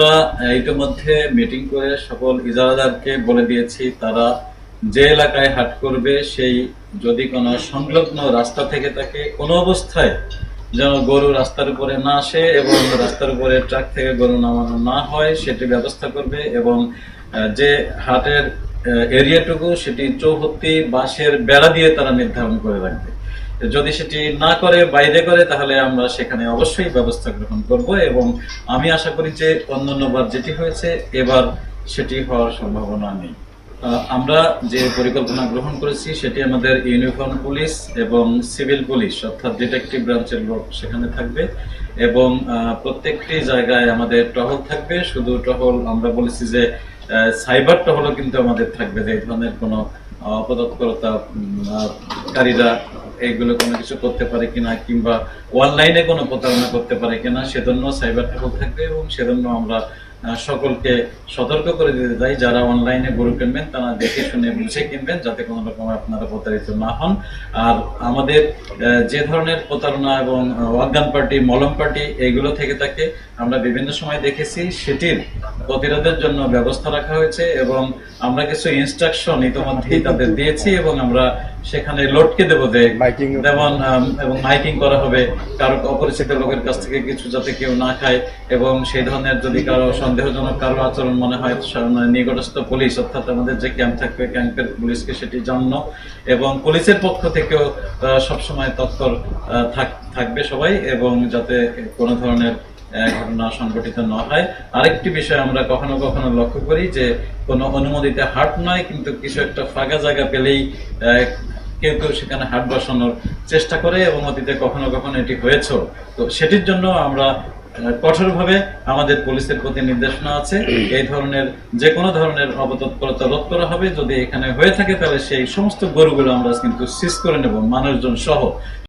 আমরা ইতিমধ্যে মিটিং করে সকল ইজারাদারকে বলে দিয়েছি তারা যে এলাকায় হাট করবে সেই যদি কোনো সংলগ্ন রাস্তা থেকে থাকে কোনো অবস্থায় যেন গরু রাস্তার উপরে না আসে এবং রাস্তার উপরে ট্রাক থেকে গরু নামানো না হয় সেটি ব্যবস্থা করবে এবং যে হাটের এরিয়াটুকু সেটি চৌহত্তি বাঁশের বেড়া দিয়ে তারা নির্ধারণ করে রাখবে। যদি সেটি না করে বাইরে করে তাহলে আমরা সেখানে অবশ্যই ব্যবস্থা গ্রহণ করব এবং আমি আশা করি যে অন্যান্যবার যেটি হয়েছে এবার সেটি হওয়ার সম্ভাবনা নেই। আমরা যে পরিকল্পনা গ্রহণ করেছি সেটি আমাদের ইউনিফর্ম পুলিশ এবং সিভিল পুলিশ অর্থাৎ ডিটেকটিভ ব্রাঞ্চের লোক সেখানে থাকবে এবং প্রত্যেকটি জায়গায় আমাদের টহল থাকবে। শুধু টহল আমরা বলেছি যে সাইবার টহলও কিন্তু আমাদের থাকবে, যে এই ধরনের কোনো অপতৎপরতাকারীরা এইগুলো কোনো কিছু করতে পারে কিনা কিংবা অনলাইনে কোনো প্রতারণা করতে পারে কিনা সেজন্য সাইবার টহল থাকবে এবং সেজন্য আমরা সকলকে সতর্ক করে দিতে চাই যারা অনলাইনে গরু কিনবেন তারা দেখে শুনে বুঝে কিনবেন যাতে কোনো রকম আপনারা প্রতারিত না হন। আর আমাদের যে ধরনের প্রতারণা এবং অজ্ঞান পার্টি মলম পার্টি এইগুলো থেকে থাকে আমরা বিভিন্ন সময় দেখেছি, সেটির প্রতিরোধের জন্য ব্যবস্থা রাখা হয়েছে এবং আমরা কিছু ইনস্ট্রাকশন ইতিমধ্যেই তাদের দিয়েছি এবং আমরা সেখানে লোডকে দেবো যে যেমন এবং মাইকিং করা হবে কারো অপরিচিত লোকের কাছ থেকে কিছু যাতে কেউ না খায় এবং সেই ধরনের যদি কারো সন্দেহজনক কারো আচরণ মনে হয় নিকটস্থ পুলিশ অর্থাৎ আমাদের যে ক্যাম্প থাকবে ক্যাম্পের পুলিশকে সেটি জানানো এবং পুলিশের পক্ষ থেকেও সবসময় তৎপর থাকবে সবাই এবং যাতে কোনো ধরনের ঘটনা সংঘটিত না হয়। আরেকটি বিষয় আমরা কখনো কখনো লক্ষ্য করি যে কোনো অনুমোদিত হাট নয় কিন্তু কিছু একটা ফাঁকা জায়গা পেলেই কেউ কেউ সেখানে হাট বসানোর চেষ্টা করে এবং অতীতে কখনো কখনো এটি হয়েছে। তো সেটির জন্য আমরা কঠোরভাবে আমাদের পুলিশের প্রতি নির্দেশনা আছে, এই ধরনের যে কোনো ধরনের অপতৎপরতা রোধ করা হবে। যদি এখানে হয়ে থাকে তাহলে সেই সমস্ত গরুগুলো আমরা কিন্তু সিজ করে নেব মানুষজন সহ।